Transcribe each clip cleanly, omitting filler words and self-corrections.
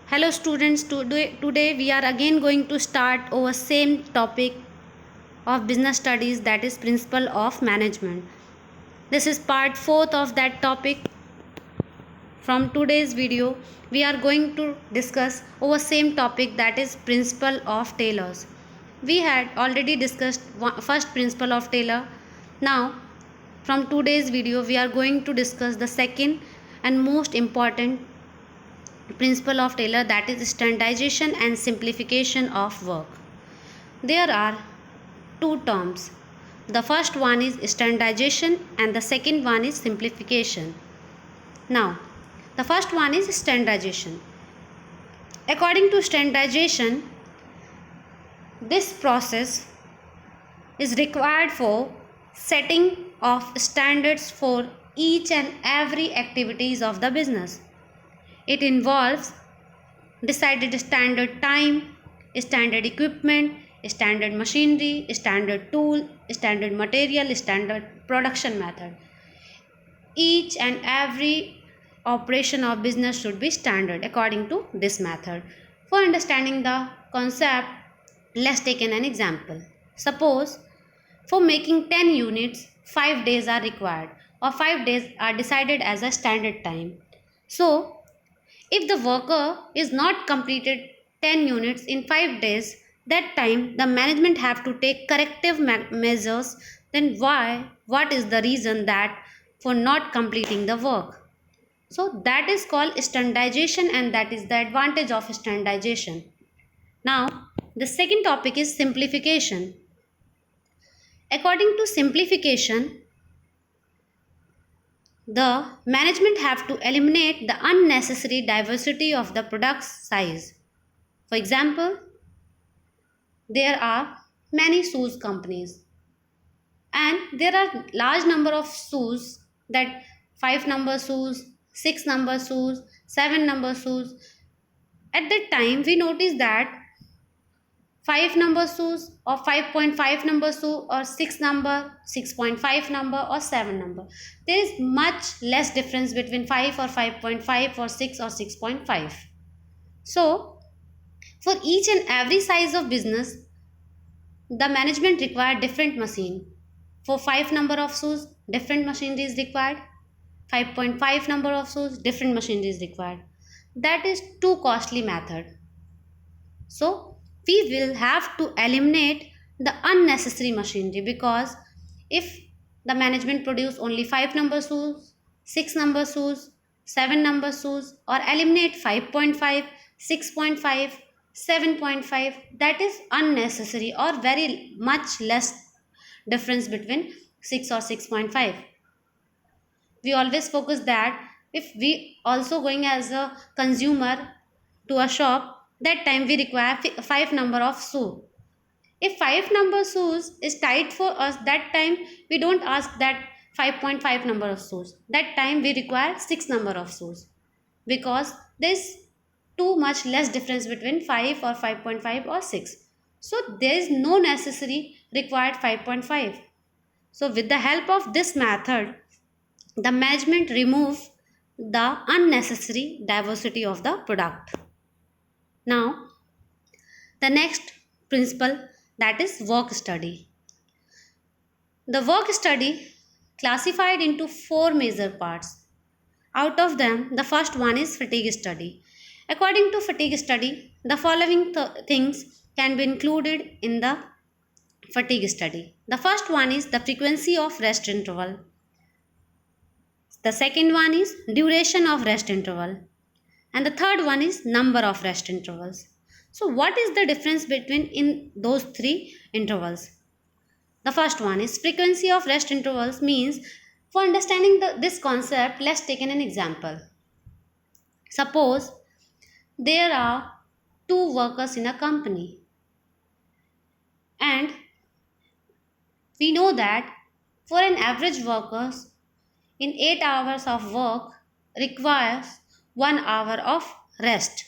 Hello students, today we are again going to start our same topic of business studies, that is principle of management. This is part 4th of that topic. From today's video we are going to discuss our same topic, that is principle of Taylor's. We had already discussed first principle of Taylor. Now from today's video we are going to discuss the second and most important principle of Taylor, that is standardization and simplification of work. There are two terms. The first one is standardization and the second one is simplification. Now, the first one is standardization. According to standardization, this process is required for setting of standards for each and every activities of the business. It involves decided standard time, standard equipment, standard machinery, standard tool, standard material, standard production method. Each and every operation of business should be standard according to this method. For understanding the concept, let's take an example. Suppose for making 10 units, 5 days are required, or 5 days are decided as a standard time. So, if the worker is not completed 10 units in 5 days, that time the management have to take corrective measures. Then what is the reason that for not completing the work? So that is called standardization, and that is the advantage of standardization. Now the second topic is simplification. According to simplification, the management have to eliminate the unnecessary diversity of the product's size. For example, there are many shoes companies and there are large number of shoes, that 5 number shoes, 6 number shoes, 7 number shoes. At that time we notice that 5 number shoes or 5.5 number shoe or 6 number, 6.5 number or 7 number. There is much less difference between 5 or 5.5 or 6 or 6.5. So, for each and every size of business, the management require different machine. For 5 number of shoes, different machinery is required. 5.5 number of shoes, different machinery is required. That is too costly method. So, we will have to eliminate the unnecessary machinery, because if the management produce only 5 number shoes, 6 number shoes, 7 number shoes, or eliminate 5.5, 6.5, 7.5, that is unnecessary or very much less difference between 6 or 6.5. We always focus that if we also going as a consumer to a shop, that time we require 5 number of shoe. If 5 number shoes is tight for us, that time we don't ask that 5.5 number of shoes. That time we require 6 number of shoes, because there is too much less difference between 5 or 5.5 or 6. So there is no necessary required 5.5. So with the help of this method, the management remove the unnecessary diversity of the product. Now, the next principle, that is work study. The work study classified into 4 major parts. Out of them, the first one is fatigue study. According to fatigue study, the following things can be included in the fatigue study. The first one is the frequency of rest interval. The second one is duration of rest interval. And the third one is number of rest intervals. So what is the difference between in those 3 intervals? The first one is frequency of rest intervals. Means, for understanding this concept, let's take an example. Suppose there are 2 workers in a company, and we know that for an average worker in 8 hours of work requires 1 hour of rest,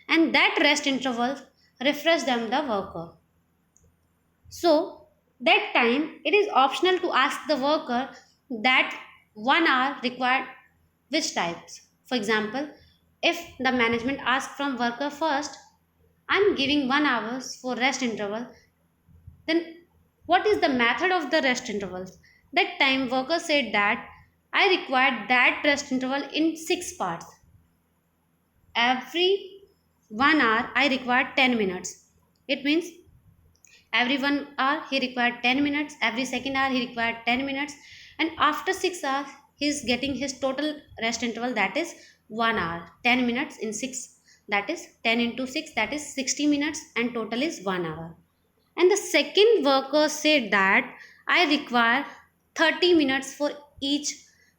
and that rest interval refresh them the worker. So that time it is optional to ask the worker that 1 hour required which types. For example, if the management asks from worker first, I'm giving 1 hour for rest interval, then what is the method of the rest intervals? That time worker said that I required that rest interval in 6 parts. Every 1 hour I required 10 minutes. It means every 1 hour he required 10 minutes, every second hour he required 10 minutes, and after 6 hours he is getting his total rest interval, that is 1 hour. 10 minutes in 6, that is 10 into 6, that is 60 minutes, and total is 1 hour. And the second worker said that I require 30 minutes for each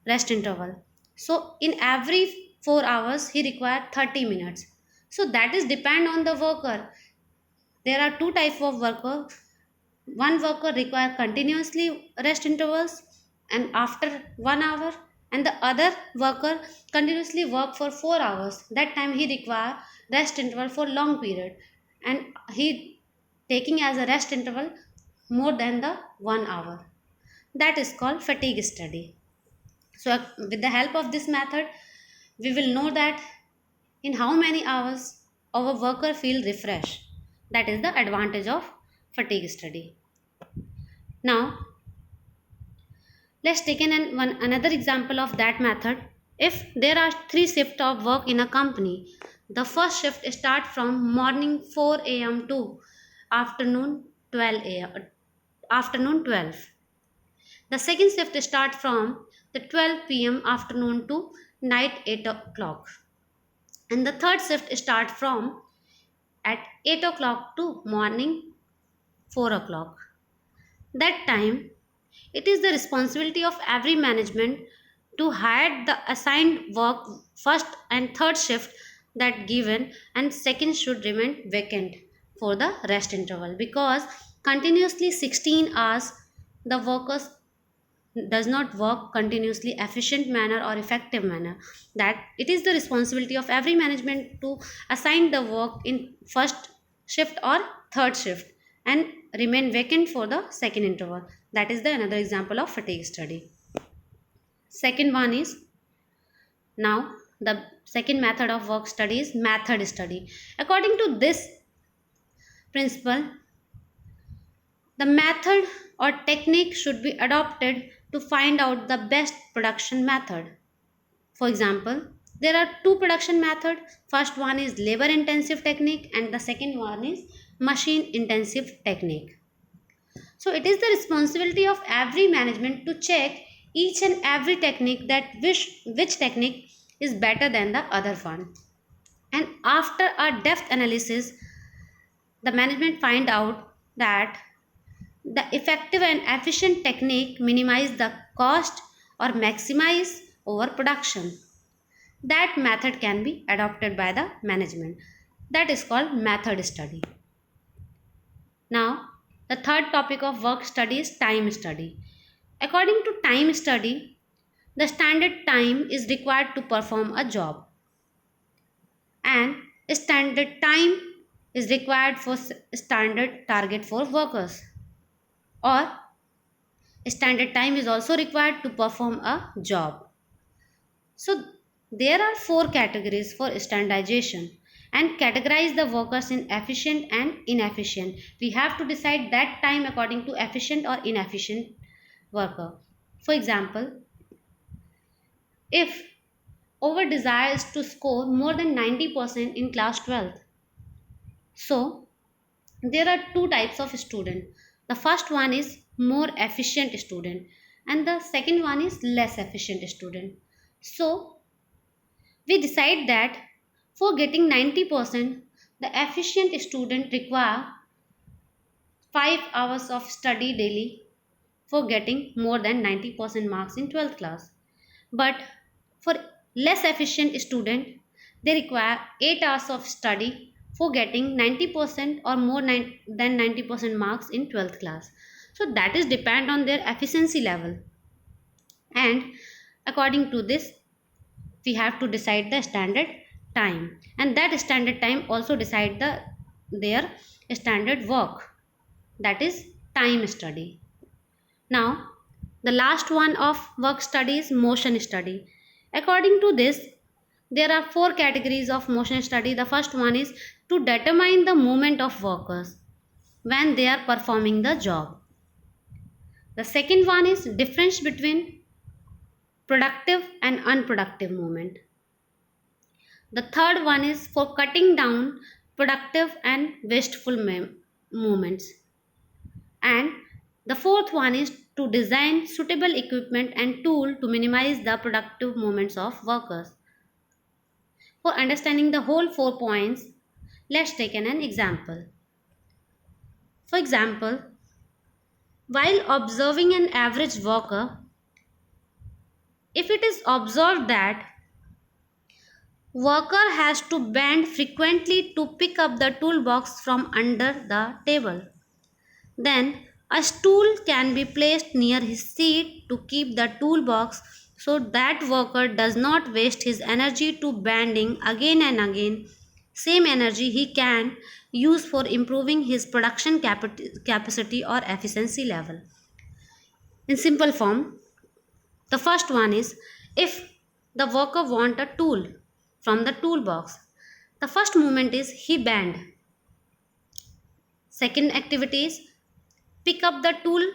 rest interval. So in every 4 hours he required 30 minutes. So that is depend on the worker. There are two type of worker. One worker require continuously rest intervals and after 1 hour, and the other worker continuously work for 4 hours. That time he require rest interval for long period, and he taking as a rest interval more than the 1 hour. That is called fatigue study. So with the help of this method we will know that in how many hours our worker feel refreshed. That is the advantage of fatigue study. Now let's take another example of that method. If there are 3 shifts of work in a company, the first shift starts from morning 4 a.m. to afternoon 12 a.m. afternoon 12. The second shift starts from the 12 p.m. afternoon to night 8 o'clock. And the third shift starts from at 8 o'clock to morning 4 o'clock. That time, it is the responsibility of every management to hire the assigned work first and third shift that given, and second should remain vacant for the rest interval, because continuously 16 hours the workers does not work continuously efficient manner or effective manner. That it is the responsibility of every management to assign the work in first shift or third shift and remain vacant for the second interval. That is the another example of fatigue study. Second one is, now the second method of work study is method study. According to this principle, the method or technique should be adopted to find out the best production method. For example, there are two production methods. First one is labor intensive technique and the second one is machine intensive technique. So it is the responsibility of every management to check each and every technique, that which technique is better than the other one. And after a depth analysis, the management find out that the effective and efficient technique minimize the cost or maximize overproduction. That method can be adopted by the management. That is called method study. Now, the third topic of work study is time study. According to time study, the standard time is required to perform a job, and standard time is required for standard target for workers, or standard time is also required to perform a job. So there are 4 categories for standardization and categorize the workers in efficient and inefficient. We have to decide that time according to efficient or inefficient worker. For example, if our desire is to score more than 90% in class 12th, so there are two types of student. The first one is more efficient student and the second one is less efficient student. So we decide that for getting 90%, the efficient student require 5 hours of study daily for getting more than 90% marks in 12th class. But for less efficient student, they require 8 hours of study for getting 90% or more than 90% marks in 12th class. So that is depend on their efficiency level. And according to this, we have to decide the standard time, and that standard time also decide their standard work, that is time study. Now the last one of work study is motion study. According to this, There are four categories of motion study. The first one is to determine the movement of workers when they are performing the job. The second one is difference between productive and unproductive movement. The third one is for cutting down productive and wasteful movements. And the fourth one is to design suitable equipment and tool to minimize the productive movements of workers. For understanding the whole 4 points, let's take an example. For example, while observing an average worker, if it is observed that worker has to bend frequently to pick up the toolbox from under the table, then a stool can be placed near his seat to keep the toolbox so that worker does not waste his energy to bending again and again. Same energy he can use for improving his production capacity or efficiency level. In simple form, the first one is if the worker want a tool from the toolbox, the first movement is he bend. Second activity is pick up the tool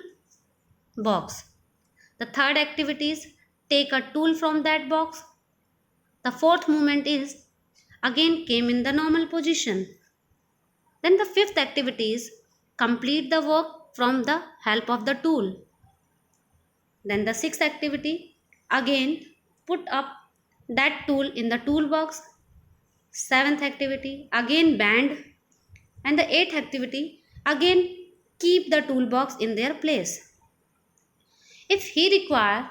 box. The third activity is take a tool from that box. The fourth movement is again came in the normal position. Then the fifth activity is complete the work from the help of the tool. Then the sixth activity again put up that tool in the toolbox. Seventh activity again bend. And the eighth activity again keep the toolbox in their place. If he require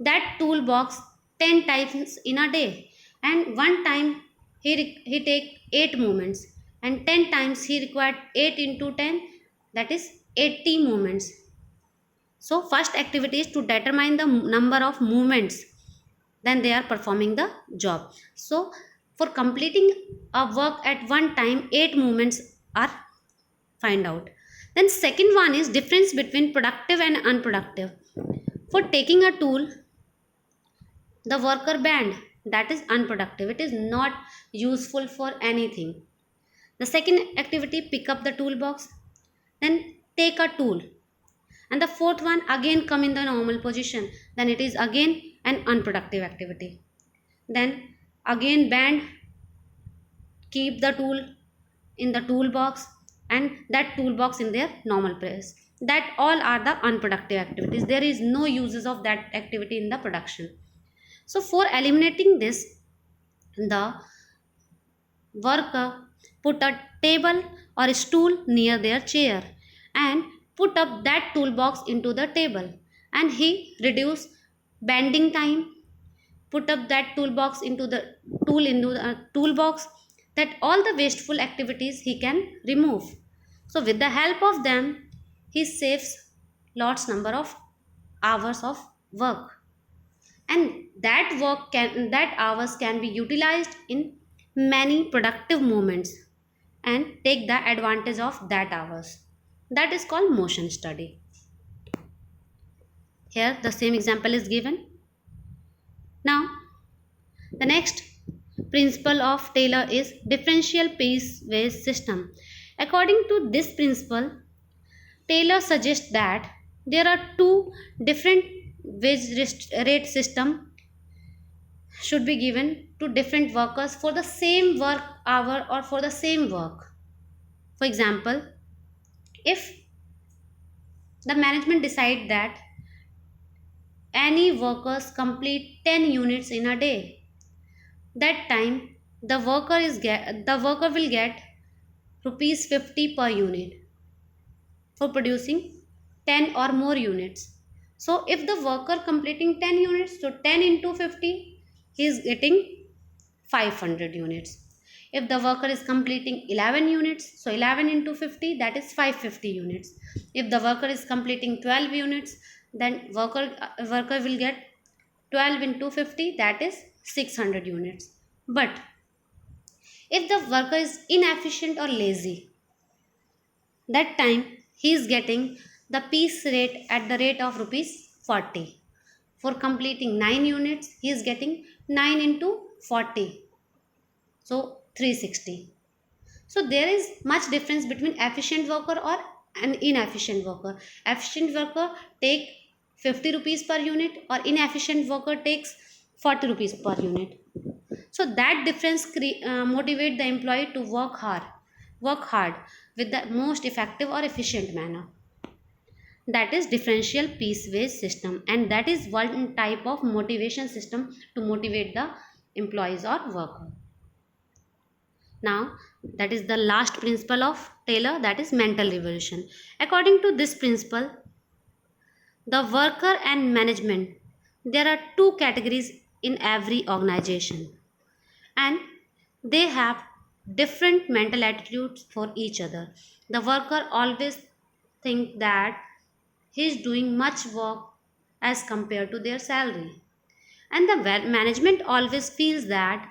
that toolbox 10 times in a day and one time he take 8 movements and 10 times he required 8 into 10, that is 80 movements. So first activity is to determine the number of movements then they are performing the job. So for completing a work at one time 8 movements are find out. Then second one is difference between productive and unproductive. For taking a tool, the worker bend, that is unproductive. It is not useful for anything. The second activity, pick up the toolbox, then take a tool. And the fourth one again come in the normal position, then it is again an unproductive activity. Then again bend, keep the tool in the toolbox and that toolbox in their normal place. That all are the unproductive activities. There is no uses of that activity in the production. So for eliminating this, the worker put a table or a stool near their chair and put up that toolbox into the table, and he reduced bending time, put up that toolbox into the toolbox, that all the wasteful activities he can remove. So with the help of them he saves lots number of hours of work, and that hours can be utilized in many productive moments and take the advantage of that hours. That is called motion study. Here the same example is given. Now the next principle of Taylor is differential piece-wise system. According to this principle, Taylor suggests that there are two different wage rate system should be given to different workers for the same work hour or for the same work. For example, if the management decide that any workers complete 10 units in a day, that time the worker will get rupees 50 per unit for producing 10 or more units. So if the worker completing 10 units, so 10 into 50, he is getting 500 units. If the worker is completing 11 units, so 11 into 50, that is 550 units. If the worker is completing 12 units, then worker will get 12 into 50, that is 600 units. But if the worker is inefficient or lazy, that time he is getting the piece rate at the rate of rupees 40. For completing 9 units, he is getting 9 into 40. So 360. So there is much difference between efficient worker or an inefficient worker. Efficient worker take 50 rupees per unit, or inefficient worker takes 40 rupees per unit. So that difference motivate the employee to work hard with the most effective or efficient manner. That is differential piece wage system, and that is one type of motivation system to motivate the employees or worker. Now, that is the last principle of Taylor, that is mental revolution. According to this principle, the worker and management, there are two categories in every organization, and they have different mental attitudes for each other. The worker always think that he is doing much work as compared to their salary, and the management always feels that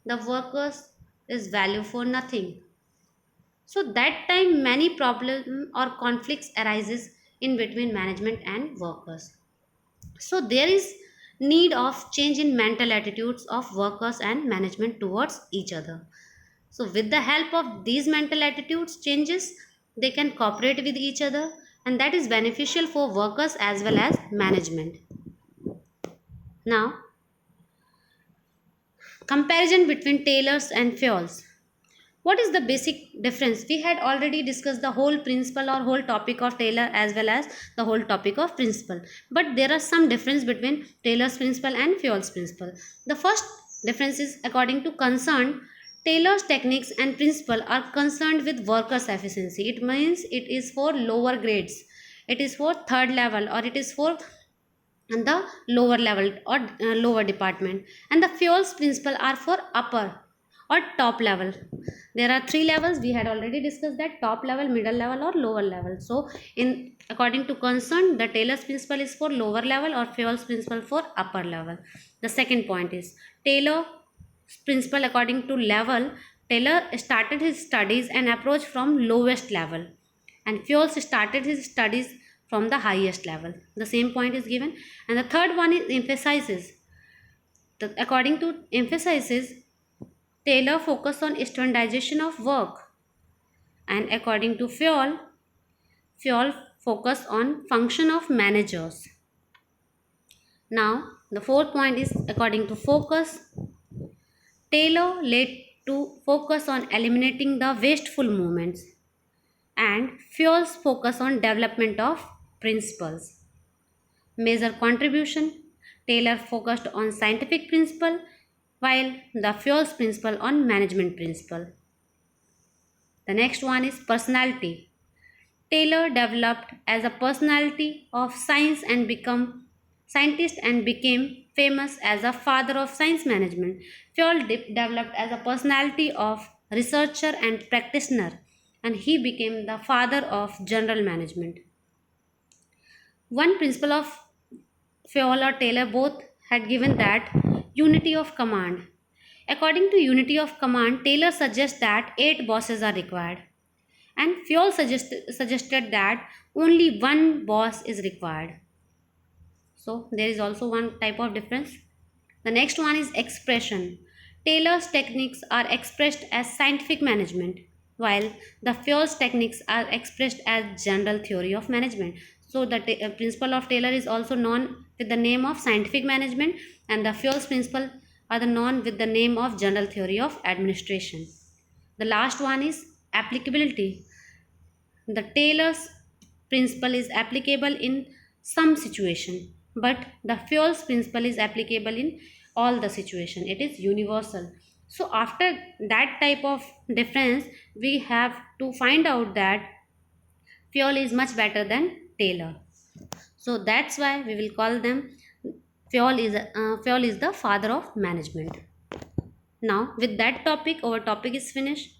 the workers is value for nothing. So that time many problem or conflicts arises in between management and workers. So there is need of change in mental attitudes of workers and management towards each other. So with the help of these mental attitudes changes, they can cooperate with each other, and that is beneficial for workers as well as management. Now, comparison between tailors and fuels. What is the basic difference? We had already discussed the whole principle or whole topic of Taylor as well as the whole topic of principle. But there are some difference between Taylor's principle and Fioll's principle. The first difference is according to concern, Taylor's techniques and principle are concerned with workers' efficiency. It means it is for lower grades. It is for third level, or it is for the lower level or lower department. And the Fioll's principle are for upper or top level. There are three levels. We had already discussed that: top level, middle level, or lower level. So in according to concern, the Taylor's principle is for lower level, or Fioll's principle for upper level. The second point is Taylor's principle according to level. Taylor started his studies and approach from lowest level, and Fioll started his studies from the highest level. The same point is given. And the third one is emphasizes. According to emphasizes, Taylor focused on standardization of work, and according to Fioll, Fioll focused on function of managers. Now, the fourth point is according to focus, Taylor led to focus on eliminating the wasteful movements, and Fioll's focus on development of principles. Major contribution, Taylor focused on scientific principle, while the Fioll's principle on management principle. The next one is personality. Taylor developed as a personality of science and become scientist and became famous as a father of science management. Fioll developed as a personality of researcher and practitioner, and he became the father of general management. One principle of Fioll or Taylor both had given that unity of command. According to unity of command, Taylor suggests that 8 bosses are required, and Fioll suggested that only one boss is required. So there is also one type of difference. The next one is expression. Taylor's techniques are expressed as scientific management, while the Fioll's techniques are expressed as general theory of management. So the principle of Taylor is also known with the name of scientific management, and the Fioll's principle are the known with the name of general theory of administration. The last one is applicability. The Taylor's principle is applicable in some situation, but the Fioll's principle is applicable in all the situation. It is universal. So after that type of difference, we have to find out that Fioll is much better than Taylor. So that's why we will call them Fioll is the father of management. Now with that topic, our topic is finished.